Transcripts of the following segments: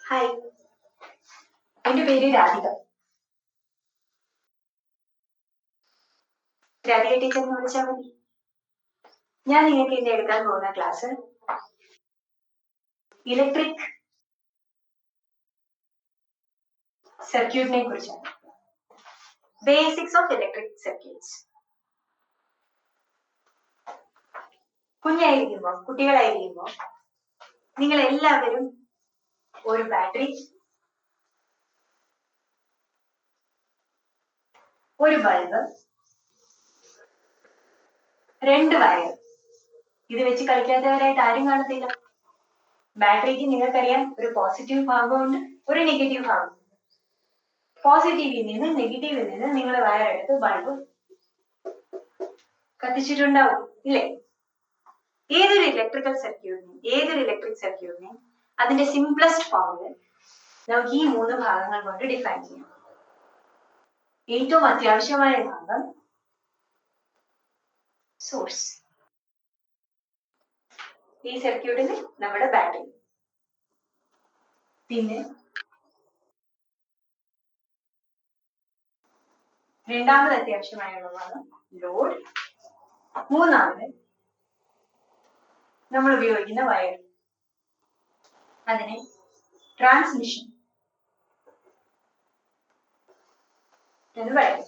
Hi, എൻ്റെ പേര് Radhika. Radhika teacher എന്ന് വിളിച്ചാൽ മതി. ഞാൻ നിങ്ങൾക്ക് ഇന്ന് എടുക്കാൻ പോകുന്ന ക്ലാസ് ഇലക്ട്രിക് സർക്യൂട്ടിനെ കുറിച്ചാണ്. Basics of electric circuits. കുട്ടികളായിരിക്കുമ്പോൾ നിങ്ങൾ എല്ലാവരും ഒരു ബാറ്ററി, ഒരു ബൾബ്, 2 വയർ, ഇത് വെച്ച് കളിക്കാത്തവരായിട്ട് ആരും കാണത്തില്ല. ബാറ്ററിക്ക് നിങ്ങൾക്കറിയാം ഒരു പോസിറ്റീവ് ഭാഗമുണ്ട്, ഒരു നെഗറ്റീവ് ഭാഗമുണ്ട്. പോസിറ്റീവിൽ നിന്ന് നെഗറ്റീവിൽ നിന്ന് നിങ്ങൾ വയർ എടുത്ത് ബൾബ് കത്തിച്ചിട്ടുണ്ടാവും, ഇല്ലേ? ഏതൊരു ഇലക്ട്രിക് സർക്യൂട്ടിനെ അതിന്റെ സിംപ്ലസ്റ്റ് ഫോമിൽ നമുക്ക് ഈ 3 ഭാഗങ്ങൾ കൊണ്ട് ഡിഫൈൻ ചെയ്യാം. ഏറ്റവും അത്യാവശ്യമായ ഭാഗം സോഴ്സ്. ഈ സർക്യൂട്ടിന് നമ്മുടെ ബാറ്ററി. പിന്നെ രണ്ടാമത് അത്യാവശ്യമായുള്ള ഭാഗം ലോഡ്. മൂന്നാമത് നമ്മൾ ഉപയോഗിക്കുന്ന വയർ, അതിനെ ട്രാൻസ്മിഷൻ എന്ന് പറയും.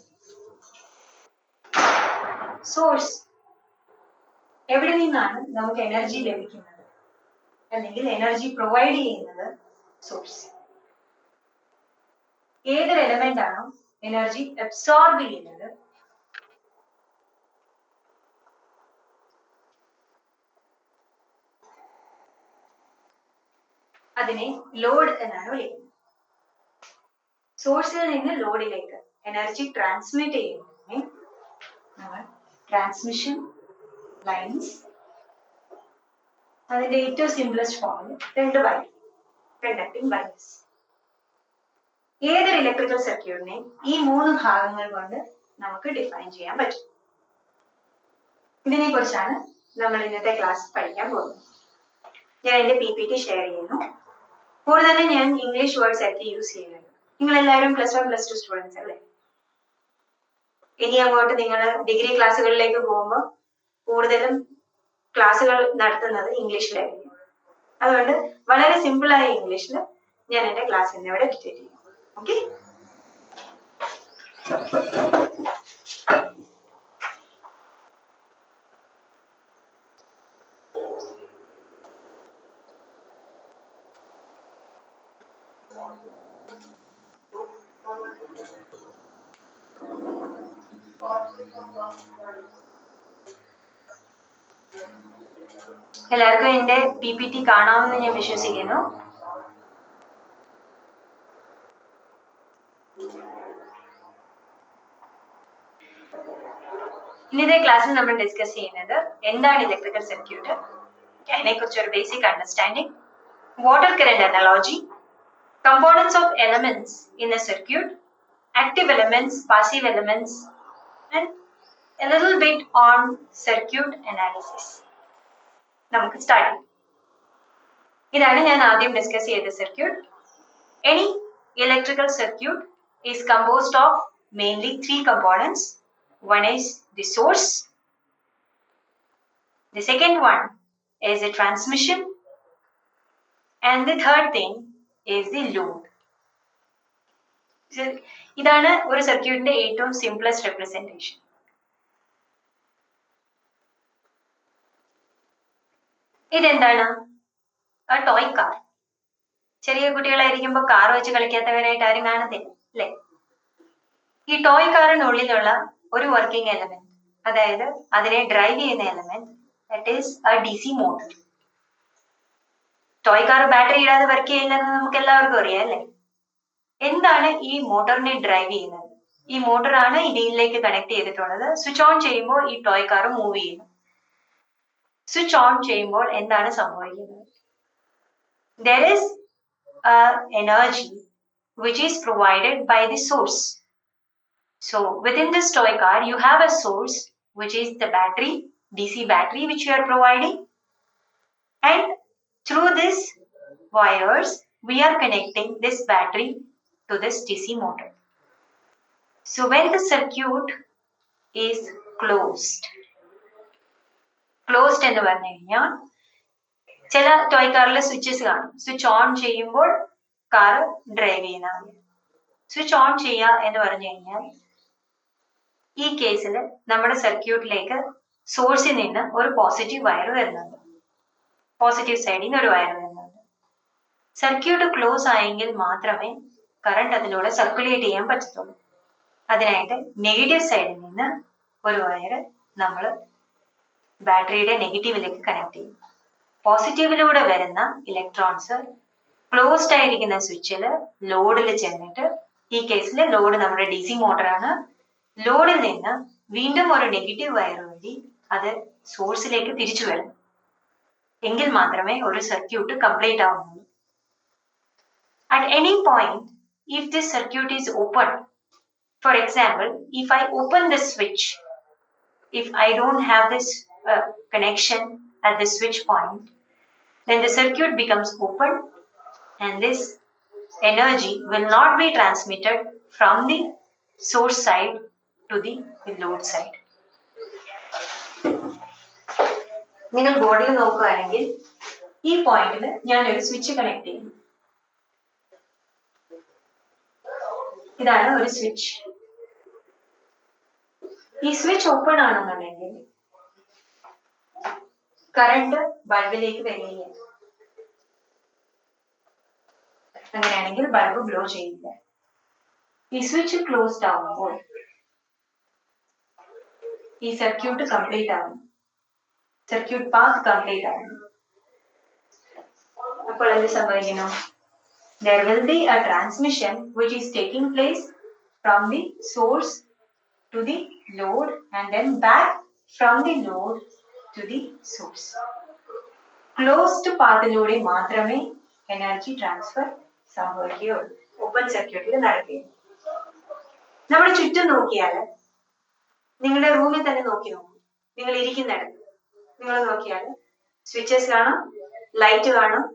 സോഴ്സ്, എവിടെ നിന്നാണ് നമുക്ക് എനർജി ലഭിക്കുന്നത് അല്ലെങ്കിൽ എനർജി പ്രൊവൈഡ് ചെയ്യുന്നത്? സോഴ്സ്. ഏതൊരു എലമെന്റ് ആണോ എനർജി അബ്സോർബ് ചെയ്യുന്നത് അതിനെ ലോഡ് എന്നാണ് വിളിക്കുന്നത്. സോഴ്സിൽ നിന്ന് ലോഡിലേക്ക് എനർജി ട്രാൻസ്മിറ്റ് ചെയ്യുന്നതിനെ നമ്മൾ ട്രാൻസ്മിഷൻ ലൈൻസ്. അതിന്റെ ഏറ്റവും സിംപ്ലസ്റ്റ് ഫോമിൽ 2 വയർ, കണ്ടക്ടിങ് വയർസ്. ഏതൊരു ഇലക്ട്രിക്കൽ സർക്യൂട്ടിനെ ഈ 3 ഭാഗങ്ങൾ കൊണ്ട് നമുക്ക് ഡിഫൈൻ ചെയ്യാൻ പറ്റും. ഇതിനെ കുറിച്ചാണ് നമ്മൾ ഇന്നത്തെ ക്ലാസ് പഠിക്കാൻ പോകുന്നത്. ഞാൻ എന്റെ PPT ഷെയർ ചെയ്യുന്നു. കൂടുതലും ഞാൻ ഇംഗ്ലീഷ് വേർഡ്സ് ആയിരിക്കും യൂസ് ചെയ്യുന്നത്. നിങ്ങൾ എല്ലാവരും +1 +2 സ്റ്റുഡൻസ് അല്ലേ? ഇനി അങ്ങോട്ട് നിങ്ങൾ ഡിഗ്രി ക്ലാസ്സുകളിലേക്ക് പോകുമ്പോൾ കൂടുതലും ക്ലാസ്സുകൾ നടത്തുന്നത് ഇംഗ്ലീഷിലായിരിക്കും. അതുകൊണ്ട് വളരെ സിമ്പിളായ ഇംഗ്ലീഷിൽ ഞാൻ എന്റെ ക്ലാസ് ഇന്നിവിടെ ഡിറ്റക്ട് ചെയ്യും. ഓക്കെ? എല്ലാവർക്കും എന്റെ PPT കാണാമെന്ന് ഞാൻ വിശ്വസിക്കുന്നു. ഇന്നത്തെ ക്ലാസ്സിൽ നമ്മൾ ഡിസ്കസ് ചെയ്യുന്നത് എന്താണ് ഇലക്ട്രിക്കൽ സർക്യൂട്ട്, അതിനെക്കുറിച്ച് ഒരു basic understanding, water current analogy, components of elements in a circuit, active elements, passive elements, and a little bit on circuit analysis. നമുക്ക് സ്റ്റാർട്ട് ചെയ്യാം. ഇതാണ് ഞാൻ ആദ്യം ഡിസ്കസ് ചെയ്ത circuit. Any electrical circuit is composed of mainly 3 components. One is the source, the second one is the transmission, and the third thing is the load. ഇതാണ് ഒരു സർക്യൂട്ടിന്റെ ഏറ്റവും സിംപ്ലസ്റ്റ് റെപ്രസെന്റേഷൻ. ഇതെന്താണ്? ആ ടോയ് കാർ. ചെറിയ കുട്ടികളായിരിക്കുമ്പോൾ car വെച്ച് കളിക്കാത്തവരായിട്ട് ആരും കാണത്തില്ല, അല്ലേ? ഈ ടോയ് കാറിനുള്ളിലുള്ള ഒരു വർക്കിംഗ് എലമെന്റ്, അതായത് അതിനെ ഡ്രൈവ് ചെയ്യുന്ന element, that is A DC motor. Toy car battery ഇടാതെ വർക്ക് ചെയ്യില്ലെന്ന് നമുക്ക് എല്ലാവർക്കും അറിയാം, അല്ലേ? എന്താണ് ഈ മോട്ടറിനെ ഡ്രൈവ് ചെയ്യുന്നത്? ഈ മോട്ടറാണ് ഈ വീലിലേക്ക് കണക്ട് ചെയ്തിട്ടുള്ളത്. സ്വിച്ച് ഓൺ ചെയ്യുമ്പോൾ ഈ ടോയ് കാർ മൂവ് ചെയ്യുന്നു. സ്വിച്ച് ഓൺ ചെയ്യുമ്പോൾ എന്താണ് സംഭവിക്കുന്നത്? There is energy which is provided by the source. So within this toy car you have a source which is the battery, DC battery which you are providing, and through this wires we are connecting this battery to this DC motor. So when the circuit is closed എന്ന് പറഞ്ഞു കഴിഞ്ഞാൽ ചില toy കാറിലെ switches കാണും. Switch on ചെയ്യുമ്പോൾ car drive ചെയ്യുന്നതാണ്. Switch on ചെയ്യുക എന്ന് പറഞ്ഞു കഴിഞ്ഞാൽ ഈ കേസിൽ നമ്മുടെ സർക്യൂട്ടിലേക്ക് സോഴ്സിൽ നിന്ന് ഒരു പോസിറ്റീവ് വയർ വരുന്നുണ്ട്, പോസിറ്റീവ് സൈഡിൽ നിന്ന് ഒരു വയർ വരുന്നുണ്ട്. സർക്യൂട്ട് ക്ലോസ് ആയെങ്കിൽ മാത്രമേ കറണ്ട് അതിലൂടെ സർക്കുലേറ്റ് ചെയ്യാൻ പറ്റത്തുള്ളൂ. അതിനായിട്ട് നെഗറ്റീവ് സൈഡിൽ നിന്ന് ഒരു വയർ നമ്മൾ ബാറ്ററിയുടെ നെഗറ്റീവിലേക്ക് കണക്ട് ചെയ്യും. പോസിറ്റീവിലൂടെ വരുന്ന ഇലക്ട്രോൺസ് ക്ലോസ്ഡ് ആയിരിക്കുന്ന സ്വിച്ചിൽ ലോഡിൽ ചെന്നിട്ട്, ഈ കേസിൽ ലോഡ് നമ്മുടെ DC മോട്ടറാണ്, ലോഡിൽ നിന്ന് വീണ്ടും ഒരു നെഗറ്റീവ് വയർ വഴി അത് സോഴ്സിലേക്ക് തിരിച്ചു വരും. എങ്കിൽ മാത്രമേ ഒരു സർക്യൂട്ട് കംപ്ലീറ്റ് ആവുന്നുള്ളൂ. At any point, if this circuit is open, for example, if I open the switch, if I don't have this connection at the switch point, then the circuit becomes open and this energy will not be transmitted from the source side to the load side. നിങ്ങൾ ബോർഡിൽ നോക്കുകയാണെങ്കിൽ ഈ പോയിന്റിൽ ഞാനൊരു switch connect ചെയ്യുന്നു. ഇതാണ് ഒരു switch. ഈ സ്വിച്ച് ഓപ്പൺ ആണെന്നുണ്ടെങ്കിൽ കറണ്ട് ബൾബിലേക്ക് വരികയില്ല. അങ്ങനെയാണെങ്കിൽ ബൾബ് ഗ്ലോ ചെയ്യില്ല. ഈ സ്വിച്ച് ക്ലോസ്ഡ് ആവുമ്പോൾ ഈ സർക്യൂട്ട് കംപ്ലീറ്റ് ആവുന്നു, സർക്യൂട്ട് പാത്ത് കംപ്ലീറ്റ് ആവുന്നു. അപ്പോൾ എന്ത് സംഭവിക്കുന്നു? There will be a transmission which is taking place from the source to the load and then back from the load to the source. Closed pathilode മാത്രമേ energy transfer സംഭവിക്കുകയുള്ളൂ, open സർക്യൂട്ടിൽ നടക്കുകയുള്ളൂ. നമ്മുടെ ചുറ്റും നോക്കിയാൽ, നിങ്ങളുടെ റൂമിൽ തന്നെ നോക്കി നോക്കൂ, നിങ്ങൾ ഇരിക്കുന്നിടത്ത് നിങ്ങൾ നോക്കിയാൽ സ്വിച്ചസ് കാണും, ലൈറ്റ് കാണും.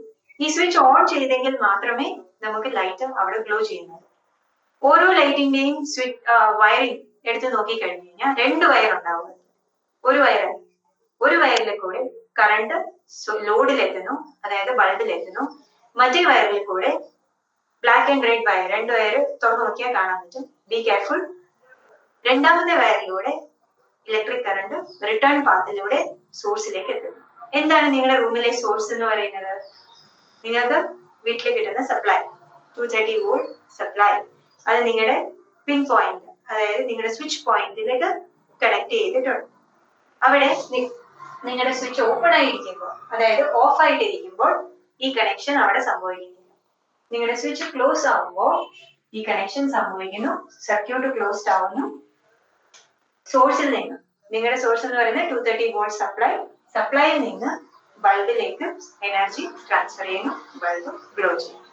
ഈ സ്വിച്ച് ഓൺ ചെയ്തെങ്കിൽ മാത്രമേ നമുക്ക് ലൈറ്റ് അവിടെ ഗ്ലോ ചെയ്യുന്നത്. ഓരോ ലൈറ്റിന്റെയും വയറിംഗ് എടുത്ത് നോക്കി കഴിഞ്ഞു കഴിഞ്ഞാൽ 2 വയർ ഉണ്ടാവും. ഒരു വയറിൽ കൂടെ കറണ്ട് ലോഡിലെത്തുന്നു, അതായത് ബൾബിലെത്തുന്നു. മറ്റേ വയറിൽ കൂടെ black and red wire, 2 wire തുറന്നു നോക്കിയാൽ കാണാൻ പറ്റും. Be careful. രണ്ടാമത്തെ വയറിലൂടെ ഇലക്ട്രിക് കറണ്ട് റിട്ടേൺ പാത്തിലൂടെ സോഴ്സിലേക്ക് എത്തുന്നു. എന്താണ് നിങ്ങളുടെ റൂമിലെ സോഴ്സ് എന്ന് പറയുന്നത്? നിങ്ങൾക്ക് വീട്ടിൽ കിട്ടുന്ന സപ്ലൈ, 230 വോൾട്ട് സപ്ലൈ. അത് നിങ്ങളുടെ പിൻ പോയിന്റ്, അതായത് നിങ്ങളുടെ സ്വിച്ച് പോയിന്റിലേക്ക് കണക്ട് ചെയ്തിട്ടുണ്ട്. അവിടെ നിങ്ങളുടെ സ്വിച്ച് ഓപ്പൺ ആയിരിക്കുമ്പോൾ, അതായത് ഓഫ് ആയിട്ടിരിക്കുമ്പോൾ ഈ കണക്ഷൻ അവിടെ സംഭവിക്കുന്നില്ല. നിങ്ങളുടെ സ്വിച്ച് ക്ലോസ് ആവുമ്പോൾ ഈ കണക്ഷൻ സംഭവിക്കുന്നു, സർക്യൂട്ട് ക്ലോസ്ഡ് ആവുന്നു. സോഴ്സിൽ നിന്ന്, നിങ്ങളുടെ സോഴ്സ് എന്ന് പറയുന്നത് 230 വോൾട്ട് സപ്ലൈയിൽ നിന്ന് ബൾബിലേക്ക് എനർജി ട്രാൻസ്ഫർ ചെയ്യുന്നു, ബൾബ് ഗ്ലോ ചെയ്യുന്നു.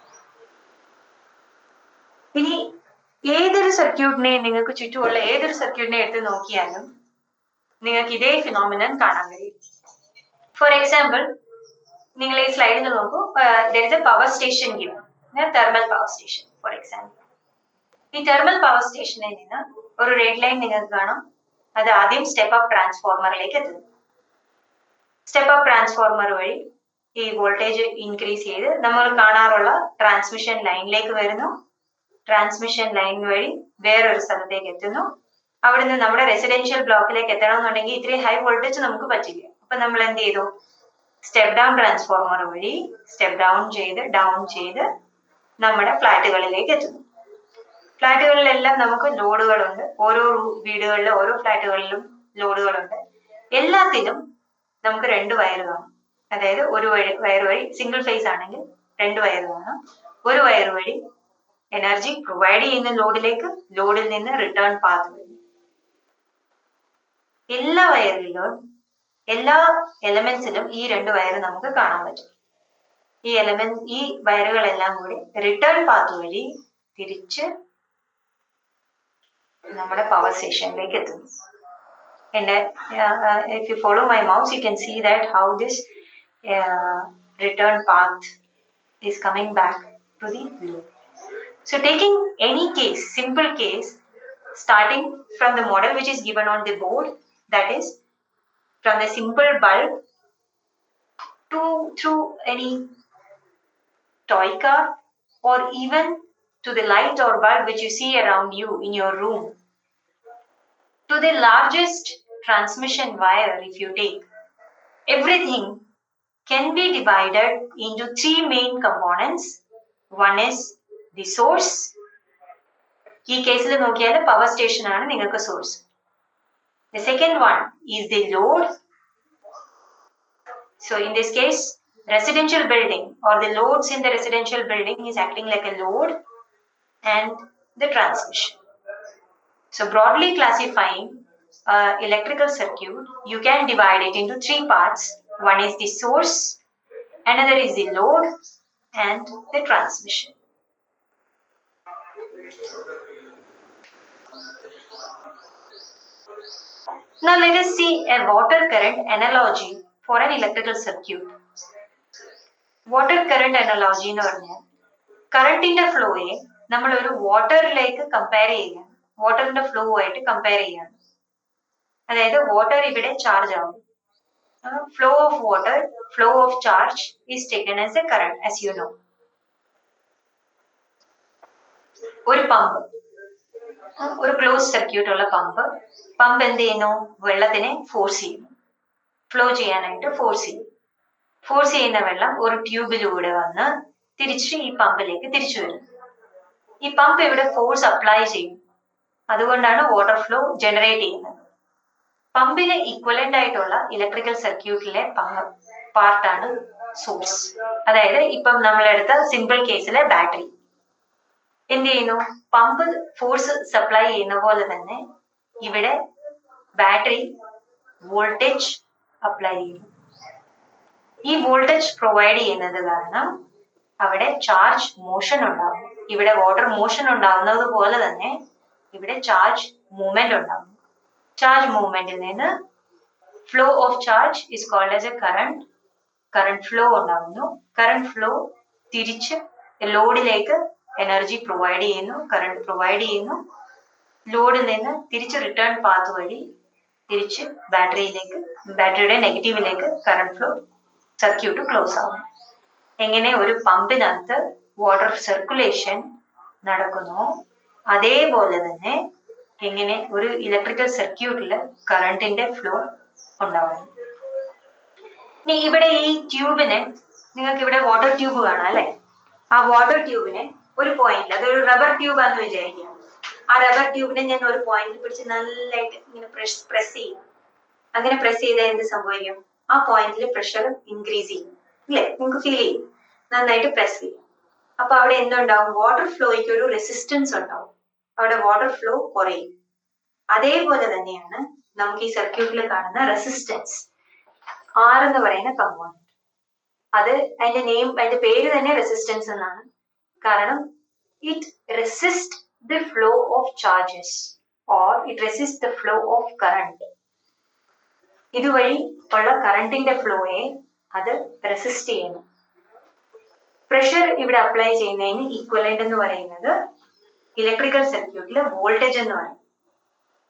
ഇനി ഏതൊരു സർക്യൂട്ടിനെ, നിങ്ങൾക്ക് ചുറ്റുമുള്ള ഏതൊരു സർക്യൂട്ടിനെ എടുത്ത് നോക്കിയാലും നിങ്ങൾക്ക് ഇതേ ഫിനോമിനൻ കാണാൻ കഴിയും. ഫോർ എക്സാമ്പിൾ, നിങ്ങൾ ഈ സ്ലൈഡിൽ നോക്കൂ. there is a power station given, thermal power station for example. ഈ തെർമൽ പവർ സ്റ്റേഷനിൽ നിന്ന് ഒരു റെഡ് ലൈൻ നിങ്ങൾക്ക് കാണാം. അത് ആദ്യം സ്റ്റെപ്പ് അപ്പ് ട്രാൻസ്ഫോർമറിലേക്ക് എത്തുന്നു. സ്റ്റെപ്പ് അപ്പ് ട്രാൻസ്ഫോർമർ വഴി ഈ വോൾട്ടേജ് ഇൻക്രീസ് ചെയ്ത് നമ്മൾ കാണാറുള്ള ട്രാൻസ്മിഷൻ ലൈനിലേക്ക് വരുന്നു. ട്രാൻസ്മിഷൻ ലൈൻ വഴി വേറൊരു സ്ഥലത്തേക്ക് എത്തുന്നു. അവിടുന്ന് നമ്മുടെ റെസിഡൻഷ്യൽ ബ്ലോക്കിലേക്ക് എത്തണമെന്നുണ്ടെങ്കിൽ ഇത്രയും ഹൈ വോൾട്ടേജ് നമുക്ക് പറ്റില്ല. അപ്പൊ നമ്മൾ എന്ത് ചെയ്തു? സ്റ്റെപ്പ് ഡൗൺ ട്രാൻസ്ഫോർമർ വഴി സ്റ്റെപ്പ് ഡൗൺ ചെയ്ത് നമ്മുടെ ഫ്ലാറ്റുകളിലേക്ക് എത്തുന്നു. ഫ്ലാറ്റുകളിലെല്ലാം നമുക്ക് ലോഡുകളുണ്ട്. ഓരോ വീടുകളിലും ഓരോ ഫ്ലാറ്റുകളിലും ലോഡുകളുണ്ട്. എല്ലാത്തിലും നമുക്ക് 2 വയർ കാണും. അതായത് ഒരു വയർ വഴി, സിംഗിൾ ഫേസ് ആണെങ്കിൽ 2 വയർ കാണും. ഒരു വയർ വഴി എനർജി പ്രൊവൈഡ് ചെയ്യുന്ന ലോഡിലേക്ക്, ലോഡിൽ നിന്ന് റിട്ടേൺ പാത്ത് വഴി. എല്ലാ വയറിലും, എല്ലാ എലമെന്റ്സിലും ഈ 2 വയർ നമുക്ക് കാണാൻ പറ്റും. ഈ വയറുകളെല്ലാം കൂടി റിട്ടേൺ പാത്ത് വഴി തിരിച്ച് നമ്മുടെ പവർ സ്റ്റേഷനിലേക്ക് എത്തുന്നു. If you follow my mouse, you can see that how this return path is coming back to the load. So taking any case, simple case, starting from the model which is given on the board, that is from the simple bulb to through any toy car, or even to the light or bulb which you see around you in your room, to the largest transmission wire. If you take everything, can be divided into three main components. One is the source. ഈ കേസിൽ നോക്കിയാൽ power station ആണ് നിങ്ങൾക്ക് source. The second one is the load. So in this case, residential building or the loads in the residential building is acting like a load, and the transmission. So broadly classifying electrical circuit, you can divide it into three parts. One is the source, another is the load, and the transmission. Now let us see a water current analogy for an electrical circuit. Water current analogy എന്ന് പറഞ്ഞാൽ കറണ്ടിന്റെ ഫ്ലോയെ നമ്മൾ ഒരു വാട്ടറിലേക്ക് compare ചെയ്യുകയാണ്, വാട്ടറിന്റെ flow ആയിട്ട് compare ചെയ്യാണ്. അതായത് water ഇവിടെ ചാർജ് ആവും. Flow of water, flow of charge is taken as a current, as you know. ഒരു പമ്പ്, ഒരു ക്ലോസ് സർക്യൂട്ട് ഉള്ള പമ്പ് എന്ത് ചെയ്യുന്നു? വെള്ളത്തിനെ ഫോഴ്സ് ചെയ്യുന്നു, ഫ്ലോ ചെയ്യാനായിട്ട് ഫോഴ്സ് ചെയ്യും. ഫോഴ്സ് ചെയ്യുന്ന വെള്ളം ഒരു ട്യൂബിലൂടെ വന്ന് തിരിച്ച് ഈ പമ്പിലേക്ക് തിരിച്ചു വരുന്നു. ഈ പമ്പ് ഇവിടെ ഫോഴ്സ് അപ്ലൈ ചെയ്യും, അതുകൊണ്ടാണ് വാട്ടർ ഫ്ലോ ജനറേറ്റ് ചെയ്യുന്നത്. പമ്പിന് ഈക്വലന്റ് ആയിട്ടുള്ള ഇലക്ട്രിക്കൽ സർക്യൂട്ടിലെ പാർട്ടാണ് സോഴ്സ്. അതായത് ഇപ്പം നമ്മളെടുത്ത സിമ്പിൾ കേസിലെ ബാറ്ററി എന്ത് ചെയ്യുന്നു? പമ്പ് ഫോഴ്സ് സപ്ലൈ ചെയ്യുന്ന പോലെ തന്നെ ഇവിടെ ബാറ്ററി വോൾട്ടേജ് അപ്ലൈ ചെയ്യുന്നു. ഈ വോൾട്ടേജ് പ്രൊവൈഡ് ചെയ്യുന്നത് കാരണം അവിടെ ചാർജ് മോഷൻ ഉണ്ടാവും. ഇവിടെ വാട്ടർ മോഷൻ ഉണ്ടാവുന്നത് പോലെ തന്നെ ഇവിടെ ചാർജ് മൂവ്മെന്റ് ഉണ്ടാവും. ചാർജ് മൂവ്മെന്റിൽ നിന്ന് flow of charge is called as a current. Current flow ഉണ്ടാവുന്നു. കറണ്ട് ഫ്ലോ തിരിച്ച് ലോഡിലേക്ക് എനർജി പ്രൊവൈഡ് ചെയ്യുന്നു, കറണ്ട് പ്രൊവൈഡ് ചെയ്യുന്നു. ലോഡിൽ നിന്ന് തിരിച്ച് റിട്ടേൺ പാത്ത് വഴി തിരിച്ച് ബാറ്ററിയിലേക്ക്, ബാറ്ററിയുടെ നെഗറ്റീവിലേക്ക് കറണ്ട് ഫ്ലോ സർക്യൂട്ട് ക്ലോസ് ആവും. എങ്ങനെ ഒരു പമ്പിനകത്ത് വാട്ടർ സർക്കുലേഷൻ നടക്കുന്നു, അതേപോലെ തന്നെ എങ്ങനെ ഒരു ഇലക്ട്രിക്കൽ സർക്യൂട്ടിൽ കറണ്ടിന്റെ ഫ്ലോ ഉണ്ടാവുന്നു. ഇനി ഇവിടെ ഈ ട്യൂബിനെ, നിങ്ങൾക്ക് ഇവിടെ വാട്ടർ ട്യൂബ് കാണാം അല്ലെ? ആ വാട്ടർ ട്യൂബിനെ ഒരു പോയിന്റിൽ, അതൊരു റബ്ബർ ട്യൂബ് ആണെന്ന് വിചാരിക്കുക. ആ റബ്ബർ ട്യൂബിനെ ഞാൻ ഒരു പോയിന്റിൽ പിടിച്ച് നല്ലതായിട്ട് ഇങ്ങനെ പ്രസ് ചെയ്യും. അങ്ങനെ പ്രസ് ചെയ്താൽ എന്ത് സംഭവിക്കും? ആ പോയിന്റിൽ പ്രഷർ ഇൻക്രീസ് ചെയ്യും അല്ലെ? നിങ്ങൾക്ക് ഫീൽ ചെയ്യും. നന്നായിട്ട് പ്രസ് ചെയ്യും. അപ്പൊ അവിടെ എന്തുണ്ടാവും? വാട്ടർ ഫ്ലോയ്ക്ക് ഒരു റെസിസ്റ്റൻസ് ഉണ്ടാവും, അവിടെ വാട്ടർ ഫ്ലോ കുറയും. അതേപോലെ തന്നെയാണ് നമുക്ക് ഈ സർക്യൂട്ടിൽ കാണുന്ന റെസിസ്റ്റൻസ്, ആർ എന്ന് പറയുന്ന കമ്പോണന്റ്. അത് അതിന്റെ പേര് തന്നെ റെസിസ്റ്റൻസ് എന്നാണ്. കാരണം it resist the flow of charges or it resist the flow of current. ഇതുവഴി ഉള്ള കറണ്ടിന്റെ ഫ്ലോയെ അത് റെസിസ്റ്റ് ചെയ്യുന്നു. പ്രഷർ ഇവിടെ അപ്ലൈ ചെയ്യുന്നതിന് ഈക്വലന്റ് എന്ന് പറയുന്നത് ഇലക്ട്രിക്കൽ സർക്യൂട്ടിലെ വോൾട്ടേജ് എന്ന് പറയും.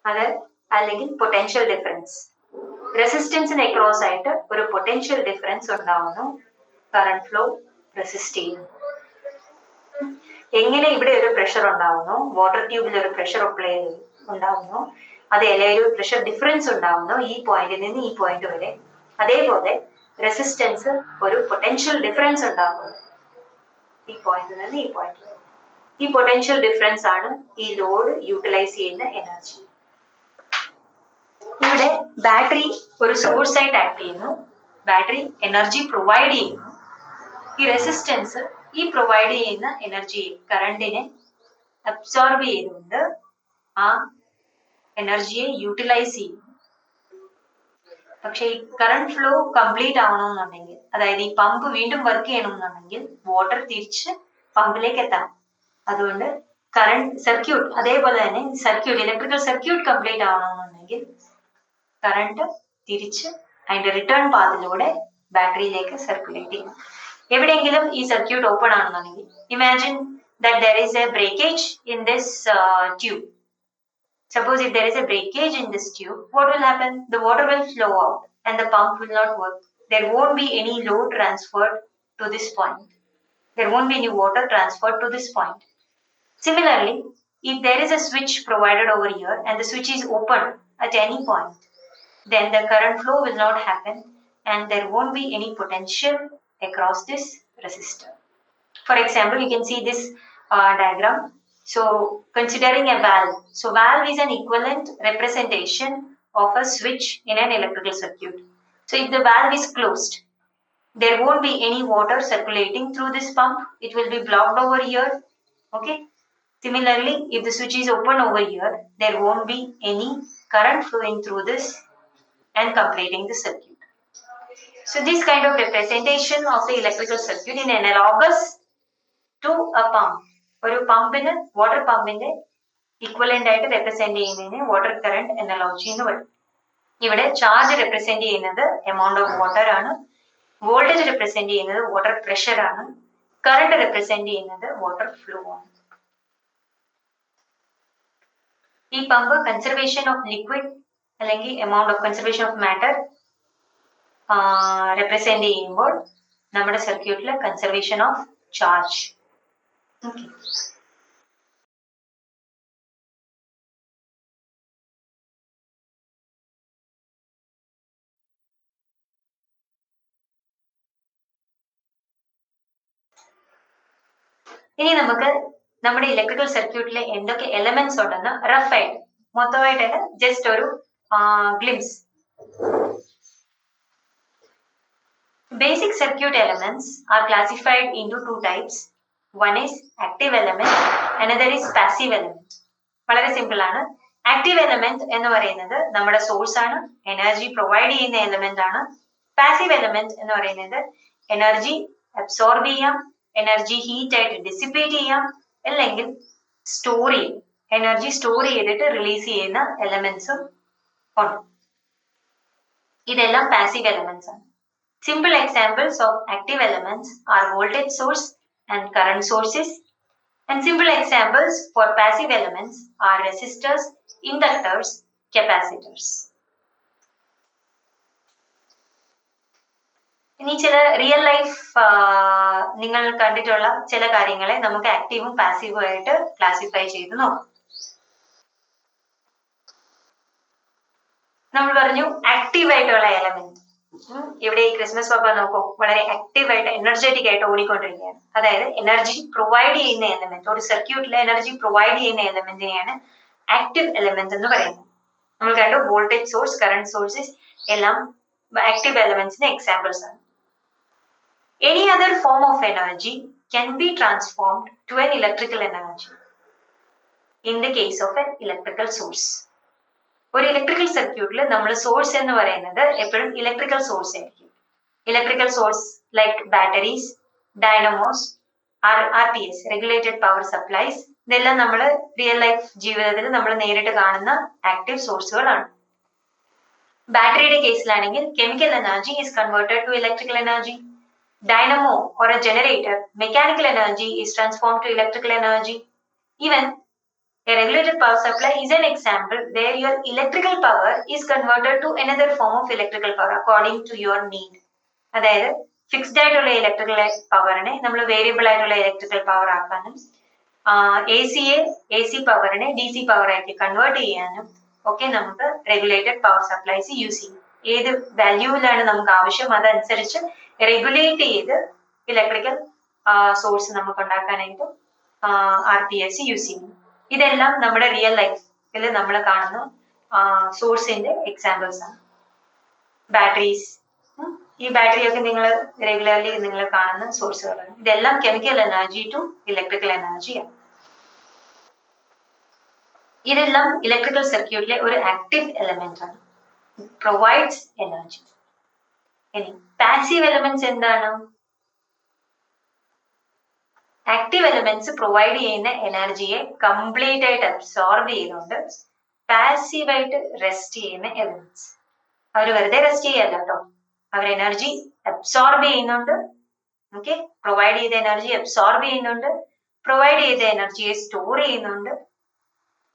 അത് അല്ലെങ്കിൽ പൊട്ടൻഷ്യൽ ഡിഫറൻസ്. റെസിസ്റ്റൻസിന് അക്രോസ് ആയിട്ട് ഒരു പൊട്ടൻഷ്യൽ ഡിഫറൻസ് ഉണ്ടാവുന്നു, കറണ്ട് ഫ്ലോ റെസിസ്റ്റ് ചെയ്യുന്നു. എങ്ങനെ ഇവിടെ ഒരു പ്രഷർ ഉണ്ടാവുന്നു, വാട്ടർ ട്യൂബിൽ ഒരു പ്രഷർ അപ്ലൈ ഉണ്ടാവുന്നു, അതേലെ ഒരു പ്രഷർ ഡിഫറൻസ് ഉണ്ടാവുന്നു ഈ പോയിന്റിൽ നിന്ന് ഈ പോയിന്റ് വരെ, അതേപോലെ റെസിസ്റ്റൻസ് ഒരു പൊട്ടൻഷ്യൽ ഡിഫറൻസ് ഉണ്ടാകുന്നു ഈ പോയിന്റിൽ നിന്ന് ഈ പോയിന്റ് വരെ. ഈ പൊട്ടൻഷ്യൽ ഡിഫറൻസ് ആണ് ഈ ലോഡ് യൂട്ടിലൈസ് ചെയ്യുന്ന എനർജി. ഇവിടെ ബാറ്ററി ഒരു സോഴ്സ് ആയിട്ട് ആക്ട് ചെയ്യുന്നു, ബാറ്ററി എനർജി പ്രൊവൈഡ് ചെയ്യുന്നു. ഈ റെസിസ്റ്റൻസ് ഈ പ്രൊവൈഡ് ചെയ്യുന്ന എനർജി, കറണ്ടിനെ അബ്സോർബ് ചെയ്തുകൊണ്ട് ആ എനർജിയെ യൂട്ടിലൈസ് ചെയ്യുന്നു. പക്ഷെ ഈ കറണ്ട് ഫ്ലോ കംപ്ലീറ്റ് ആവണമെന്നുണ്ടെങ്കിൽ, അതായത് ഈ പമ്പ് വീണ്ടും വർക്ക് ചെയ്യണമെന്നുണ്ടെങ്കിൽ വാട്ടർ തിരിച്ച് പമ്പിലേക്ക് എത്തണം. അതുകൊണ്ട് കറണ്ട് സർക്യൂട്ട്, അതേപോലെ തന്നെ സർക്യൂട്ട്, ഇലക്ട്രിക്കൽ സർക്യൂട്ട് കംപ്ലീറ്റ് ആവണമെന്നുണ്ടെങ്കിൽ കറണ്ട് തിരിച്ച് അതിന്റെ റിട്ടേൺ പാത്തിലൂടെ ബാറ്ററിയിലേക്ക് സർക്കുലേറ്റ് ചെയ്യണം. എവിടെയെങ്കിലും ഈ സർക്യൂട്ട് ഓപ്പൺ ആണെന്നുണ്ടെങ്കിൽ imagine that there is a breakage in this tube. Suppose if there is a breakage in this tube, what will happen? The water will flow out and the pump will not work. There won't be any load transferred to this point. There won't be any water transferred to this point. Similarly, if there is a switch provided over here and the switch is open at any point, then the current flow will not happen and there won't be any potential across this resistor. For example, you can see this diagram. So considering a valve, so valve is an equivalent representation of a switch in an electrical circuit. So if the valve is closed, there won't be any water circulating through this pump. It will be blocked over here. Okay. Similarly, if the switch is open over here, there won't be any current flowing through this and completing the circuit. So this kind of representation of the electrical circuit in analogous to a pump. ഒരു പമ്പിന് water പമ്പിന്റെ equivalent ആയിട്ട് represent ചെയ്യുന്നതിന് water current analogy എന്ന് പറയും. ഇവിടെ charge represent ചെയ്യുന്നത് amount of water ആണ്, voltage represent ചെയ്യുന്നത് വാട്ടർ പ്രഷർ ആണ്, കറന്റ് റെപ്രസെന്റ് ചെയ്യുന്നത് വാട്ടർ ഫ്ലോ ആണ്. ഈ പമ്പ് കൺസർവേഷൻ ഓഫ് ലിക്വിഡ് അല്ലെങ്കിൽ amount of conservation of matter represent ചെയ്യുമ്പോൾ നമ്മുടെ സർക്യൂട്ടിൽ കൺസർവേഷൻ ഓഫ് ചാർജ്. Okay. ഇനി നമുക്ക് നമ്മുടെ ഇലക്ട്രിക്കൽ സർക്യൂട്ടിലെ എന്തൊക്കെ എലമെന്റ്സ് ഉണ്ടെന്ന് റഫ് ആയിട്ട് മൊത്തമായിട്ട് ജസ്റ്റ് ഒരു glimpse. Basic circuit elements are classified into two types. One is active element, another is passive element. വളരെ സിമ്പിൾ ആണ്. ആക്റ്റീവ് എലമെന്റ് എന്ന് പറയുന്നത് നമ്മുടെ സോഴ്സ് ആണ്, എനർജി പ്രൊവൈഡ് ചെയ്യുന്ന എലമെന്റ് ആണ്. പാസീവ് എലമെന്റ് എന്ന് പറയുന്നത് എനർജി അബ്സോർബ് ചെയ്യാം, എനർജി ഹീറ്റ് ആയിട്ട് ഡിസിപ്പേറ്റ് ചെയ്യാം, അല്ലെങ്കിൽ സ്റ്റോർ ചെയ്യും. എനർജി സ്റ്റോർ ചെയ്തിട്ട് റിലീസ് ചെയ്യുന്ന എലമെന്റ്സും ഉണ്ട്. ഇതെല്ലാം പാസീവ് എലമെന്റ്സ് ആണ്. Simple examples of active elements are voltage source and current sources. And simple examples for passive elements are resistors, inductors, capacitors. ഇനി ചില റിയൽ ലൈഫ് നിങ്ങൾ കണ്ടിട്ടുള്ള ചില കാര്യങ്ങളെ നമുക്ക് ആക്റ്റീവും പാസീവും ആയിട്ട് ക്ലാസിഫൈ ചെയ്ത് നോക്കാം. നമ്മൾ പറഞ്ഞു ആക്റ്റീവ് ആയിട്ടുള്ള എലമെന്റ്. ഇവിടെ ഈ ക്രിസ്മസ് പപ്പ നോക്കും വളരെ ആക്റ്റീവ് ആയിട്ട് എനർജറ്റിക് ആയിട്ട് ഓടിക്കൊണ്ടിരിക്കുകയാണ്. അതായത് എനർജി പ്രൊവൈഡ് ചെയ്യുന്ന എലമെന്റ്, ഒരു സർക്യൂട്ടിലെ എനർജി പ്രൊവൈഡ് ചെയ്യുന്ന എലമെന്റിനെയാണ് ആക്റ്റീവ് എലമെന്റ് എന്ന് പറയുന്നത്. നമ്മൾ കണ്ടു വോൾട്ടേജ് സോഴ്സ്, കറന്റ് സോഴ്സസ് എല്ലാം ആക്റ്റീവ് എലമെന്റ്സിന് എക്സാമ്പിൾസ് ആണ്. Any other form of energy can be transformed to an electrical energy in the case of an electrical source. ഒരു ഇലക്ട്രിക്കൽ സർക്യൂട്ടിൽ നമ്മൾ സോഴ്സ് എന്ന് പറയുന്നത് എപ്പോഴും ഇലക്ട്രിക്കൽ സോഴ്സ് ആയിരിക്കും. Electrical source like batteries, dynamos, RPS regulated power supplies, ഇതെല്ലാം നമ്മൾ real life ജീവിതത്തിൽ നമ്മൾ നേരിട്ട് കാണുന്ന ആക്റ്റീവ് സോഴ്സുകളാണ്. ബാറ്ററിയുടെ കേസിലാണെങ്കിൽ chemical energy is converted to electrical energy. Dynamo or a generator, mechanical energy is transformed to electrical energy. Even a regulated power supply is an example where your electrical power is converted to another form of electrical power according to your need. അതായത് fixed ആയിട്ടുള്ള electrical പവറിനെ നമ്മൾ variable ആയിട്ടുള്ള electrical power ആക്കാനും AC പവറിനെ DC power ആക്കി convert ചെയ്യാനും ഒക്കെ നമുക്ക് റെഗുലേറ്റഡ് പവർ സപ്ലൈസ് യൂസ് ചെയ്യും. ഏത് വാല്യൂവിലാണ് നമുക്ക് ആവശ്യം അതനുസരിച്ച് റെഗുലേറ്റ് ചെയ്ത് ഇലക്ട്രിക്കൽ സോഴ്സ് നമുക്ക് ഉണ്ടാക്കാനായിട്ട് RPS യൂസ് ചെയ്യും. ഇതെല്ലാം നമ്മുടെ റിയൽ ലൈഫിൽ നമ്മൾ കാണുന്ന സോഴ്സിന്റെ എക്സാമ്പിൾസ് ആണ്. ബാറ്ററീസ്, ഈ ബാറ്ററി ഒക്കെ നിങ്ങൾ റെഗുലർലി നിങ്ങൾ കാണുന്ന സോഴ്സുകളാണ്. ഇതെല്ലാം കെമിക്കൽ എനർജി ടു ഇലക്ട്രിക്കൽ എനർജിയാണ്. ഇതെല്ലാം ഇലക്ട്രിക്കൽ സർക്യൂട്ടിലെ ഒരു ആക്റ്റീവ് എലമെന്റ് ആണ്, പ്രൊവൈഡ്സ് എനർജി. ഇനി പാസീവ് എലമെന്റ്സ് എന്താണ്? ആക്റ്റീവ് എലമെന്റ്സ് പ്രൊവൈഡ് ചെയ്യുന്ന എനർജിയെ കംപ്ലീറ്റ് ആയിട്ട് അബ്സോർബ് ചെയ്തുകൊണ്ട് പാസീവ് ആയിട്ട് റെസ്റ്റ് ചെയ്യുന്ന എലമെന്റ്സ്. അവർ വെറുതെ റെസ്റ്റ് ചെയ്യല്ല കേട്ടോ, അവർ എനർജി അബ്സോർബ് ചെയ്യുന്നുണ്ട് ഓക്കെ, പ്രൊവൈഡ് ചെയ്ത എനർജി അബ്സോർബ് ചെയ്യുന്നുണ്ട്, പ്രൊവൈഡ് ചെയ്ത എനർജിയെ സ്റ്റോർ ചെയ്യുന്നുണ്ട്,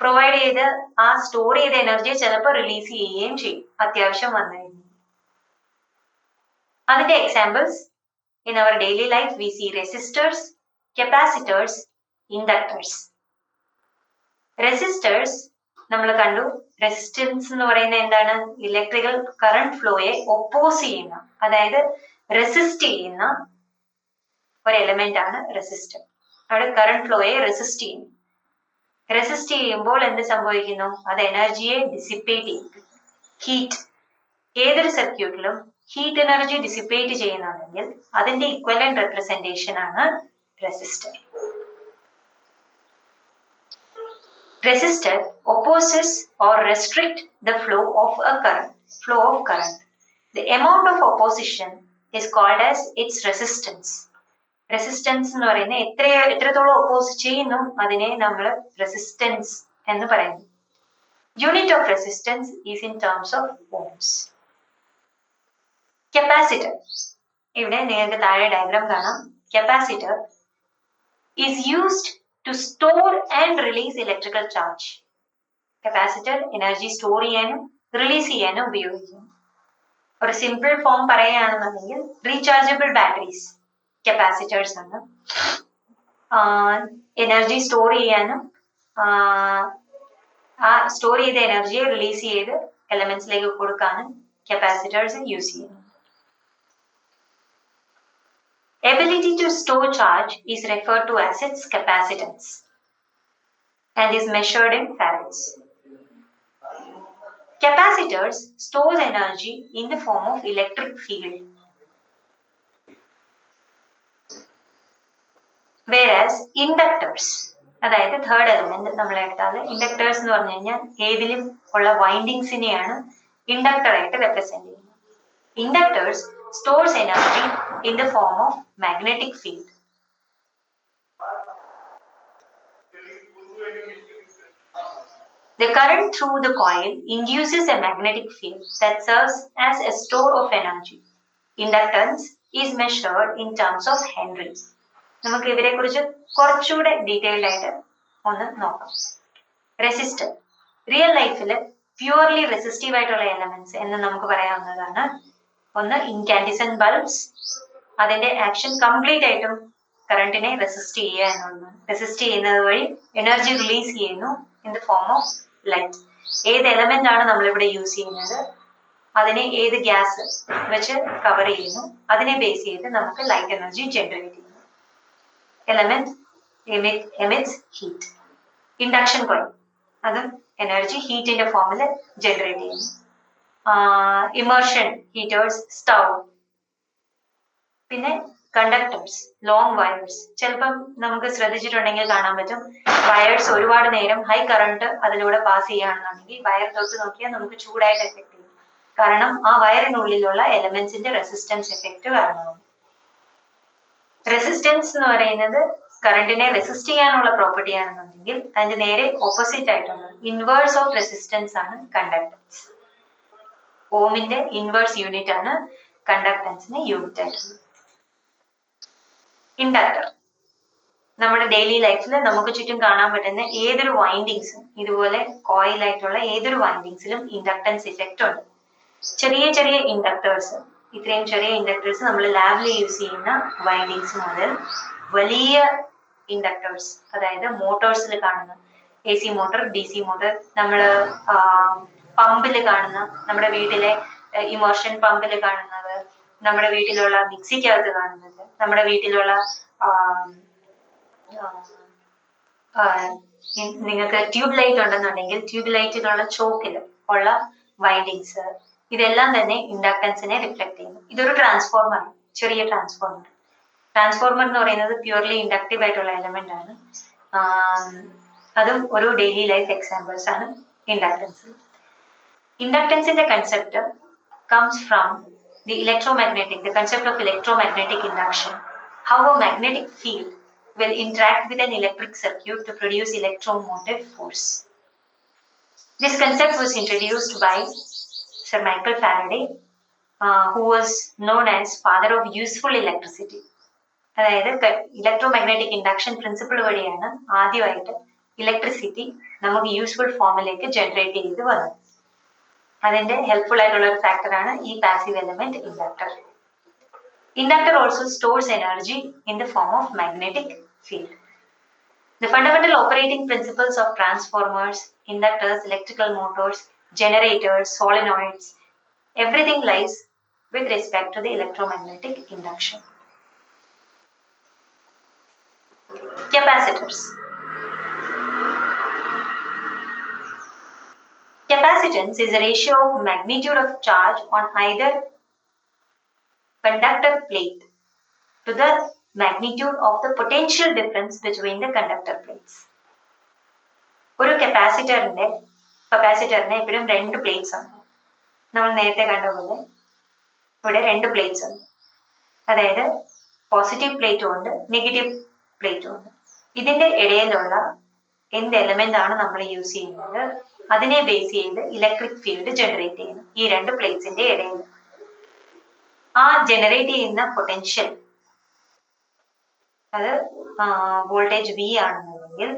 പ്രൊവൈഡ് ചെയ്ത് ആ സ്റ്റോർ ചെയ്ത എനർജിയെ ചിലപ്പോൾ റിലീസ് ചെയ്യുകയും ചെയ്യും അത്യാവശ്യം വന്നു കഴിഞ്ഞു. അതിന്റെ examples in our daily life we see resistors, capacitors, inductors. Resistors നമ്മൾ കണ്ടു. റെസിസ്റ്റൻസ് എന്ന് പറയുന്നത് എന്താണ്? ഇലക്ട്രിക്കൽ കറണ്ട് ഫ്ലോയെ ഒപ്പോസ് ചെയ്യുന്ന, അതായത് റെസിസ്റ്റ് ചെയ്യുന്ന ഒരു എലമെന്റ് ആണ് റെസിസ്റ്റർ. അവിടെ കറണ്ട് ഫ്ലോയെ റെസിസ്റ്റ് ചെയ്യുന്നു. റെസിസ്റ്റ് ചെയ്യുമ്പോൾ എന്ത് സംഭവിക്കുന്നു? അത് എനർജിയെ ഡിസിപ്പേറ്റ് ചെയ്യും. ഹീറ്റ്, ഏതൊരു സർക്യൂട്ടിലും ഹീറ്റ് എനർജി ഡിസിപ്പേറ്റ് ചെയ്യുന്നുണ്ടെങ്കിൽ അതിന്റെ ഇക്വലന്റ് റെപ്രസെന്റേഷൻ ആണ് resistor. Resistor opposes or restrict the flow of current. The amount of opposition is called as its resistance. Resistance എന്ന് പറയുന്നത് എത്രത്തോളം ഒപ്പോസ് ചെയ്യുന്നു അതിനെ നമ്മൾ resistance എന്ന് പറയുന്നു. Unit of resistance is in terms of ohms. Capacitor, ഇവിടെ നിങ്ങൾക്ക് താഴെ ഡയഗ്രാം കാണാം. Capacitor is used to store and release electrical charge. Capacitor energy store ചെയ്യാനും റിലീസ് ചെയ്യാനും ഉപയോഗിക്കുന്നു. ഒരു സിമ്പിൾ ഫോം പറയുകയാണെന്നുണ്ടെങ്കിൽ റീചാർജബിൾ ബാറ്ററീസ് കപ്പാസിറ്റേഴ്സ് ആണ്. എനർജി സ്റ്റോർ ചെയ്യാനും ആ സ്റ്റോർ ചെയ്ത എനർജിയെ റിലീസ് ചെയ്ത് എലമെന്റ്സിലേക്ക് കൊടുക്കാനും കപ്പാസിറ്റേഴ്സ് യൂസ് ചെയ്യുന്നു. Ability to store charge is referred to as its capacitance and is measured in farads. Capacitors store energy in the form of electric field, whereas inductors, അതായത് third element നമ്മൾ എടുത്താൽ inductors എന്ന് പറഞ്ഞു കഴിഞ്ഞാൽ ഏതിലും ഉള്ള വൈൻഡിങ്സിനെയാണ് inductor ആയിട്ട് represent ചെയ്യുന്നത്. Inductors stores energy in the form of magnetic field. The current through the coil induces a magnetic field that serves as a store of energy. Inductance is measured in terms of Henry. നമുക്ക് ഇവരെ കുറിച്ച് കുറച്ചുകൂടെ detailed ആയിട്ട് ഒന്ന് നോക്കാം. Resistor real ലൈഫിൽ purely resistive ആയിട്ടുള്ള elements എന്ന് നമുക്ക് പറയാവുന്നതാണ്. ഒന്ന് ഇൻകാൻഡിസെന്റ് ബൾബ്സ്, അതിന്റെ ആക്ഷൻ കംപ്ലീറ്റ് ആയിട്ടും കറണ്ടിനെ റെസിസ്റ്റ് ചെയ്യുക എന്നുള്ളതാണ്. റെസിസ്റ്റ് ചെയ്യുന്നത് വഴി എനർജി റിലീസ് ചെയ്യുന്നു in the form of light. ഏത് എലമെന്റ് ആണ് നമ്മളിവിടെ യൂസ് ചെയ്യുന്നത് അതിനെ ഏത് ഗ്യാസ് വെച്ച് കവർ ചെയ്യുന്നു അതിനെ ബേസ് ചെയ്ത് നമുക്ക് ലൈറ്റ് എനർജി ജനറേറ്റ് ചെയ്യുന്നു. Element emits heat. Induction coil അത് എനർജി ഹീറ്റിന്റെ ഫോമിൽ ജനറേറ്റ് ചെയ്യുന്നു. Immersion heaters, stove. പിന്നെ കണ്ടക്ടേഴ്സ്, ലോങ് വയേഴ്സ്. ചിലപ്പം നമുക്ക് ശ്രദ്ധിച്ചിട്ടുണ്ടെങ്കിൽ കാണാൻ പറ്റും വയേഴ്സ് ഒരുപാട് നേരം ഹൈ കറണ്ട് അതിലൂടെ പാസ് ചെയ്യുകയാണെന്നുണ്ടെങ്കിൽ വയർ തൊട്ട് നോക്കിയാൽ നമുക്ക് ചൂടായിട്ട് എഫക്ട് ചെയ്യും. കാരണം ആ വയറിനുള്ളിലുള്ള എലമെന്റ്സിന്റെ റെസിസ്റ്റൻസ് എഫക്റ്റ് കാരണമാണ്. റെസിസ്റ്റൻസ് എന്ന് പറയുന്നത് കറണ്ടിനെ റെസിസ്റ്റ് ചെയ്യാനുള്ള പ്രോപ്പർട്ടി ആണെന്നുണ്ടെങ്കിൽ അതിന്റെ നേരെ ഓപ്പോസിറ്റ് ആയിട്ടുള്ള ഇൻവേഴ്സ് ഓഫ് റെസിസ്റ്റൻസ് ആണ് കണ്ടക്ടൻസ്. ഓമിന്റെ ഇൻവേഴ്സ് യൂണിറ്റ് ആണ് കണ്ടക്ടൻസിന് യൂണിറ്റ് ആയിട്ടുള്ളത്. ഇൻഡക്ടർ നമ്മുടെ ഡെയിലി ലൈഫിൽ നമുക്ക് ചുറ്റും കാണാൻ പറ്റുന്ന ഏതൊരു വൈൻഡിങ്സും ഇതുപോലെ കോയിൽ ആയിട്ടുള്ള ഏതൊരു വൈൻഡിങ്സിലും ഇൻഡക്ടൻസ് ഇഫക്റ്റ് ഉണ്ട്. ചെറിയ ചെറിയ ഇൻഡക്ടേഴ്സ്, ഇത്രയും ചെറിയ ഇൻഡക്ടേഴ്സ് നമ്മൾ ലാബിൽ യൂസ് ചെയ്യുന്ന വൈൻഡിങ്സ് മുതൽ വലിയ ഇൻഡക്ടേഴ്സ്, അതായത് മോട്ടോഴ്സിൽ കാണുന്ന AC മോട്ടോർ, DC മോട്ടോർ, നമ്മൾ പമ്പിൽ കാണുന്ന, നമ്മുടെ വീട്ടിലെ ഇമോഷൻ പമ്പിൽ കാണുന്നത്, നമ്മുടെ വീട്ടിലുള്ള മിക്സിക്കകത്ത് കാണുന്നത്, നമ്മുടെ വീട്ടിലുള്ള നിങ്ങൾക്ക് ട്യൂബ് ലൈറ്റ് ഉണ്ടെന്നുണ്ടെങ്കിൽ ട്യൂബ് ലൈറ്റിലുള്ള ചോക്കിൽ ഉള്ള വൈൻഡിങ്സ്, ഇതെല്ലാം തന്നെ ഇൻഡക്ടൻസിനെ റിഫ്ലക്ട് ചെയ്യുന്നു. ഇതൊരു ട്രാൻസ്ഫോർമർ, ചെറിയ ട്രാൻസ്ഫോർമർ. ട്രാൻസ്ഫോർമർ എന്ന് പറയുന്നത് പ്യൂർലി ഇൻഡക്റ്റീവ് ആയിട്ടുള്ള എലമെന്റ് ആണ്. അതും ഒരു ഡെയിലി ലൈഫ് എക്സാമ്പിൾസ് ആണ് ഇൻഡക്ടൻസ്. ഇൻഡക്ടൻസിന്റെ concept comes from the concept of electromagnetic induction, how a magnetic field will interact with an electric circuit to produce electromotive force. This concept was introduced by Sir Michael Faraday, who was known as father of useful electricity. അതായത് electro magnetic induction principle വഴിയാണ് ആദ്യമായിട്ട് electricity നമുക്ക് useful ഫോമിലേക്ക് generate ചെയ്ത് വന്നത്. അതിന്റെ helpful ആയിട്ടുള്ള ഒരു ഫാക്ടറാണ് ഈ passive element inductor. Inductor also stores energy in the form of magnetic field. The fundamental operating principles of transformers, inductors, electrical motors, generators, solenoids, everything lies with respect to the electromagnetic induction. Capacitors. Capacitance is a ratio of magnitude of charge on either conductor plate to the magnitude of the potential difference between the conductor plates. ഒരു കപ്പാസിറ്ററിന് എപ്പോഴും രണ്ട് plates ഉണ്ട്. നമ്മൾ നേരത്തെ കണ്ടപോലെ ഇവിടെ രണ്ട് plates ഉണ്ട്. അതായത് പോസിറ്റീവ് പ്ലേറ്റും ഉണ്ട്, നെഗറ്റീവ് പ്ലേറ്റും ഉണ്ട്. ഇതിന്റെ ഇടയിലുള്ള എന്ത് എലമെന്റ് ആണ് നമ്മൾ യൂസ് ചെയ്യുന്നത് അതിനെ ബേസ് ചെയ്ത് ഇലക്ട്രിക് ഫീൽഡ് ജനറേറ്റ് ചെയ്യുന്നു ഈ രണ്ട് പ്ലേറ്റ്സിന്റെ ഇടയിൽ. ആ ജനറേറ്റ് ചെയ്യുന്ന പൊട്ടൻഷ്യൽ അത് വോൾട്ടേജ് വി ആണെന്നുണ്ടെങ്കിൽ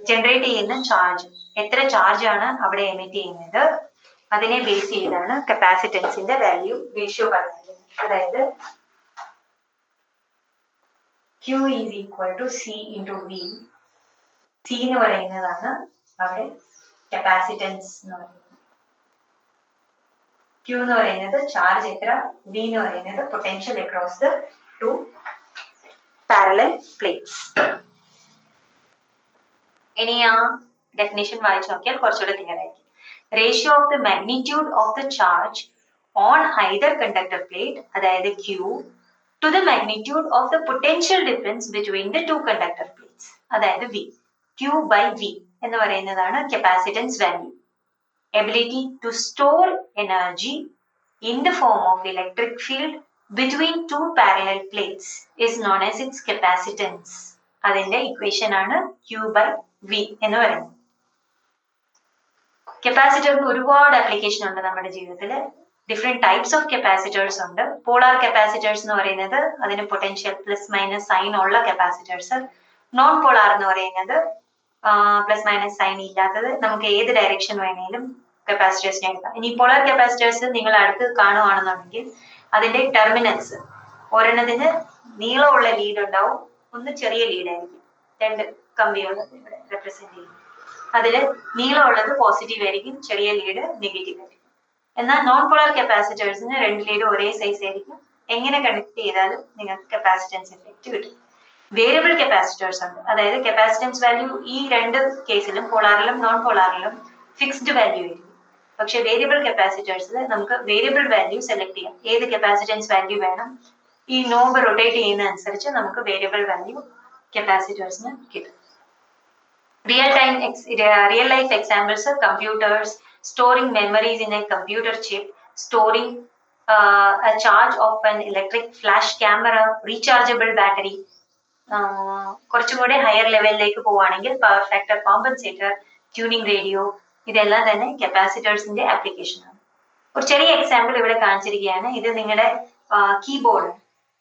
ജനറേറ്റ് ചെയ്യുന്ന ചാർജ് എത്ര ചാർജ് ആണ് അവിടെ എമിറ്റ് ചെയ്യുന്നത് അതിനെ ബേസ് ചെയ്താണ് കപ്പാസിറ്റൻസിന്റെ വാല്യൂ റേഷ്യോ പറയുന്നത്. അതായത് Q is equal to C into V. C എന്ന് പറയുന്നതാണ് അവിടെ കപ്പാസിറ്റൻസ് എന്ന് പറയുന്നത്. Q എന്ന് പറയുന്നത് ചാർജ് എത്ര, V എന്ന് പറയുന്നത് potential across the two parallel plates. ഇനി ആ ഡെഫിനിഷൻ വായിച്ചു നോക്കിയാൽ കുറച്ചുകൂടെ ക്ലിയർ ആയിരിക്കും. Ratio of the magnitude of the charge on either conductor plate അതായത് Q to the magnitude of the potential difference between the two conductor plates അതായത് V. Q by V എന്ന് പറയുന്നതാണ് capacitance value. Ability to store energy in the form of electric field between two parallel plates is known as its capacitance. അതിന്റെ equation ആണ് Q by V എന്ന് പറയുന്നത്. കപ്പാസിറ്ററിന് ഒരുപാട് application ഉണ്ട് നമ്മുടെ ജീവിതത്തിൽ. ഡിഫറെന്റ് ടൈപ്സ് ഓഫ് കപ്പാസിറ്റേഴ്സ് ഉണ്ട്. പോളാർ കപ്പാസിറ്റേഴ്സ് എന്ന് പറയുന്നത് അതിന് പൊട്ടൻഷ്യൽ പ്ലസ് മൈനസ് സൈൻ ഉള്ള കപ്പാസിറ്റേഴ്സ്. നോൺ പോളാർ എന്ന് പറയുന്നത് പ്ലസ് മൈനസ് സൈൻ ഇല്ലാത്തത്. നമുക്ക് ഏത് ഡയറക്ഷൻ വേണേലും കപ്പാസിറ്റേഴ്സിനെ എടുക്കാം. ഇനി പോളാർ കപ്പാസിറ്റേഴ്സ് നിങ്ങൾ അടുത്ത് കാണുവാണെന്നുണ്ടെങ്കിൽ അതിന്റെ ടെർമിനൽസ് ഒരെണ്ണത്തിന് നീളമുള്ള ലീഡ് ഉണ്ടാവും, ഒന്ന് ചെറിയ ലീഡ് ആയിരിക്കും. രണ്ട് കമ്പിയുള്ളത് ഇവിടെ റെപ്രസെന്റ് ചെയ്യും. അതില് നീളമുള്ളത് പോസിറ്റീവ് ആയിരിക്കും, ചെറിയ ലീഡ് നെഗറ്റീവ് ആയിരിക്കും. എന്നാൽ നോൺ പോളാർ കപ്പാസിറ്റേഴ്സിന് രണ്ട് ലീഡ് ഒരേ സൈസ് ആയിരിക്കും. എങ്ങനെ കണക്ട് ചെയ്താലും നിങ്ങൾക്ക് കപ്പാസിറ്റൻസ് എഫക്റ്റ് കിട്ടും. വേരിയബിൾ കപ്പാസിറ്റേഴ്സ് ഉണ്ട്. അതായത് കപ്പാസിറ്റൻസ് വാല്യൂ ഈ രണ്ട് കേസിലും പോളാറിലും നോൺ പോളാറിലും ഫിക്സ്ഡ് വാല്യൂ ആയിരിക്കും. പക്ഷെ വേരിയബിൾ കപ്പാസിറ്റേഴ്സിൽ നമുക്ക് വേരിയബിൾ വാല്യൂ സെലക്ട് ചെയ്യാം. ഏത് കപ്പാസിറ്റൻസ് വാല്യൂ വേണം, ഈ നോബ് റൊട്ടേറ്റ് ചെയ്യുന്ന അനുസരിച്ച് നമുക്ക് വേരിയബിൾ വാല്യൂ കപ്പാസിറ്റേഴ്സിന് കിട്ടും. real life examples are computers, storing memories in a computer chip, storing a charge of an electric flash camera, rechargeable battery. കുറച്ചും കൂടെ ഹയർ ലെവലിലേക്ക് പോവുകയാണെങ്കിൽ power factor compensator, tuning radio, ഇതെല്ലാം തന്നെ കപ്പാസിറ്റേഴ്സിന്റെ ആപ്ലിക്കേഷൻ ആണ്. ഒരു ചെറിയ എക്സാമ്പിൾ ഇവിടെ കാണിച്ചിരിക്കുകയാണ്. ഇത് നിങ്ങളുടെ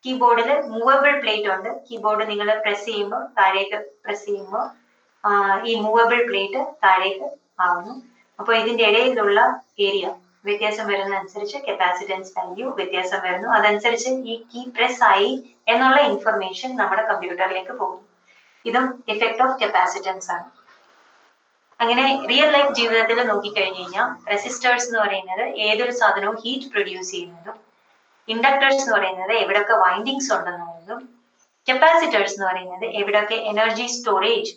കീബോർഡിൽ മൂവബിൾ പ്ലേറ്റ് ഉണ്ട്. കീബോർഡ് നിങ്ങൾ പ്രസ് ചെയ്യുമ്പോൾ താഴേക്ക് പ്രസ് ചെയ്യുമ്പോൾ ഈ മൂവബിൾ പ്ലേറ്റ് താഴേക്ക് ആവുന്നു. അപ്പോൾ ഇതിന്റെ ഇടയിലുള്ള ഏരിയ വ്യത്യാസം വരുന്ന അനുസരിച്ച് കപ്പാസിറ്റൻസ് വാല്യൂ വ്യത്യാസം വരുന്നു. അതനുസരിച്ച് ഈ കീ പ്രസ് ആയി എന്നുള്ള ഇൻഫർമേഷൻ നമ്മുടെ കമ്പ്യൂട്ടറിലേക്ക് പോകുന്നു. ഇതും എഫക്ട് ഓഫ് കപ്പാസിറ്റൻസ് ആണ്. അങ്ങനെ റിയൽ ലൈഫ് ജീവിതത്തിൽ നോക്കിക്കഴിഞ്ഞു കഴിഞ്ഞാൽ റെസിസ്റ്റേഴ്സ് എന്ന് പറയുന്നത് ഏതൊരു സാധനവും ഹീറ്റ് പ്രൊഡ്യൂസ് ചെയ്യുന്നതും, ഇൻഡക്ടേഴ്സ് എന്ന് പറയുന്നത് എവിടെയൊക്കെ വൈൻഡിങ്സ് ഉണ്ടെന്നുള്ളതും, കപ്പാസിറ്റേഴ്സ് എന്ന് പറയുന്നത് എവിടെയൊക്കെ എനർജി സ്റ്റോറേജ്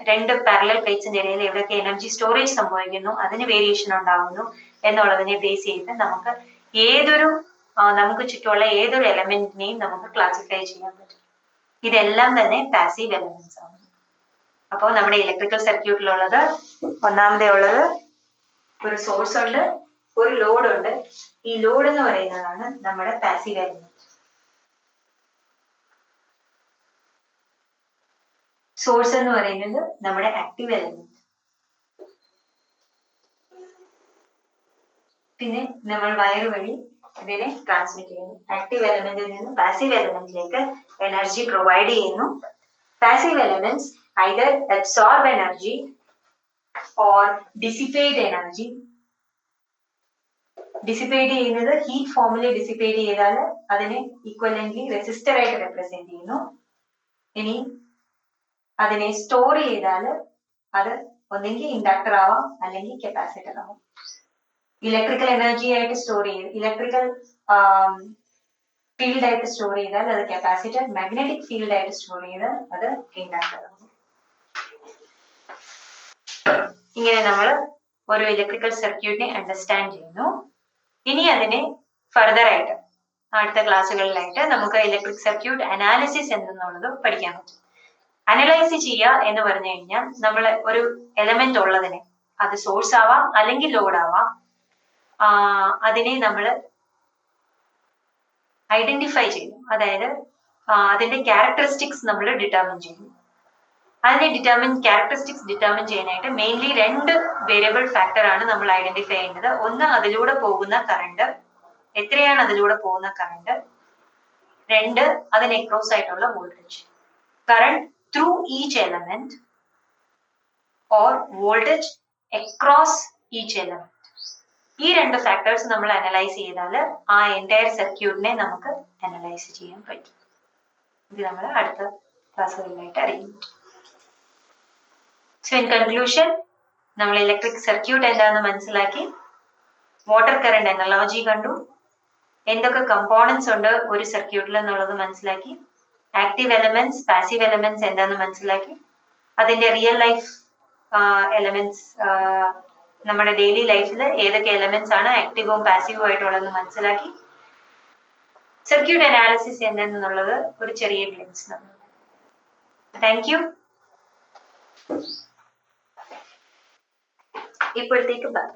രണ്ട് പാരലൽ പ്ലേറ്റ്സിന്റെ ഇടയിൽ എവിടെയൊക്കെ എനർജി സ്റ്റോറേജ് സംഭവിക്കുന്നു, അതിന് വേരിയേഷൻ ഉണ്ടാകുന്നു എന്നുള്ളതിനെ ബേസ് ചെയ്ത് നമുക്ക് ചുറ്റുമുള്ള ഏതൊരു എലമെന്റിനെയും നമുക്ക് ക്ലാസിഫൈ ചെയ്യാൻ പറ്റും. ഇതെല്ലാം തന്നെ പാസീവ് എലമെന്റ്സ് ആണ്. അപ്പോൾ നമ്മുടെ ഇലക്ട്രിക്കൽ സർക്യൂട്ടിലുള്ളത് ഒന്നാമത്തെ ഉള്ളത് ഒരു സോഴ്സ് ഉണ്ട്, ഒരു ലോഡ് ഉണ്ട്. ഈ ലോഡ് എന്ന് പറയുന്നതാണ് നമ്മുടെ പാസീവ് എലമെന്റ്. സോഴ്സ് എന്ന് പറയുന്നത് നമ്മുടെ ആക്റ്റീവ് എലമെന്റ്. പിന്നെ നമ്മൾ വയർ വഴി ഇതിനെ ട്രാൻസ്മിറ്റ് ചെയ്യുന്നു. ആക്റ്റീവ് എലമെന്റിൽ നിന്ന് പാസീവ് എലമെന്റിലേക്ക് എനർജി പ്രൊവൈഡ് ചെയ്യുന്നു. Passive elements either absorb energy or dissipate energy. Dissipate ചെയ്യുന്നത് ഹീറ്റ് ഫോമിൽ ഡിസിപ്പേറ്റ് ചെയ്താൽ അതിനെ ഈക്വലന്റ്ലി റെസിസ്റ്റർ ആയിട്ട് റെപ്രസെന്റ് ചെയ്യുന്നു. ഇനി അതിനെ സ്റ്റോർ ചെയ്താൽ അത് ഒന്നെങ്കിൽ ഇൻഡക്ടർ ആവാം അല്ലെങ്കിൽ കപ്പാസിറ്റർ ആവാം. ഇലക്ട്രിക്കൽ എനർജി ആയിട്ട് സ്റ്റോർ ചെയ്ത് ഇലക്ട്രിക്കൽ ഫീൽഡ് ആയിട്ട് സ്റ്റോർ ചെയ്താൽ അത് കപ്പാസിറ്റർ, മാഗ്നറ്റിക് ഫീൽഡ് ആയിട്ട് സ്റ്റോർ ചെയ്താൽ അത് ഇൻഡക്ടർ ആവും. ഇങ്ങനെ നമ്മൾ ഒരു ഇലക്ട്രിക്കൽ സർക്യൂട്ടിനെ അണ്ടർസ്റ്റാൻഡ് ചെയ്യുന്നു. ഇനി അതിനെ ഫർദർ ആയിട്ട് അടുത്ത ക്ലാസ്സുകളിലായിട്ട് നമുക്ക് ഇലക്ട്രിക് സർക്യൂട്ട് അനാലിസിസ് എന്തെന്നുള്ളത് പഠിക്കാൻ പറ്റും. അനലൈസ് ചെയ്യുക എന്ന് പറഞ്ഞു കഴിഞ്ഞാൽ നമ്മൾ ഒരു എലമെന്റ് ഉള്ളതിനെ, അത് സോഴ്സ് ആവാം അല്ലെങ്കിൽ ലോഡ് ആവാം, അതിനെ നമ്മൾ ഐഡന്റിഫൈ ചെയ്യുന്നു. അതായത് അതിന്റെ ക്യാരക്ടറിസ്റ്റിക്സ് നമ്മൾ ഡിറ്റർമിൻ ചെയ്യുന്നു. അതിനെ ക്യാരക്ടറിസ്റ്റിക്സ് ഡിറ്റർമിൻ ചെയ്യാനായിട്ട് മെയിൻലി 2 വേരിയബിൾ ഫാക്ടർ ആണ് നമ്മൾ ഐഡന്റിഫൈ ചെയ്യേണ്ടത്. ഒന്ന് അതിലൂടെ പോകുന്ന കറണ്ട്, എത്രയാണ് അതിലൂടെ പോകുന്ന കറണ്ട്. 2 അതിന് അക്രോസ് ആയിട്ടുള്ള voltage. Current through each element or voltage across each element. ഈ 2 ഫാക്ടേഴ്സ് നമ്മൾ അനലൈസ് ചെയ്താൽ ആ എൻറ്റയർ സർക്യൂട്ടിനെ നമുക്ക് അനലൈസ് ചെയ്യാൻ പറ്റും. ഇത് നമ്മൾ അടുത്ത ക്ലാസ്സുകളിലായിട്ട് അറിയും. സോ ഇൻ കൺക്ലൂഷൻ, നമ്മൾ ഇലക്ട്രിക് സർക്യൂട്ട് എന്താണെന്ന് മനസ്സിലാക്കി, വാട്ടർ കറണ്ട് അനലോജി കണ്ടു, എന്തൊക്കെ കമ്പോണൻസ് ഉണ്ട് ഒരു സർക്യൂട്ടിൽ എന്നുള്ളത് മനസ്സിലാക്കി, ആക്റ്റീവ് എലമെന്റ്സ് പാസീവ് എലമെന്റ്സ് എന്താണെന്ന് മനസ്സിലാക്കി, അതിന്റെ റിയൽ ലൈഫ് എലമെന്റ്സ് നമ്മുടെ ഡെയിലി ലൈഫിൽ ഏതൊക്കെ എലമെന്റ്സ് ആണ് ആക്റ്റീവും പാസീവും ആയിട്ടുള്ളതെന്ന് മനസ്സിലാക്കി, സർക്യൂട്ട് അനാലിസിസ് എന്താണെന്നുള്ളത് ഒരു ചെറിയ ഗ്ലിംസ് നമ്മൾ. Thank you. ഇപ്പോഴത്തേക്ക് ബൈ.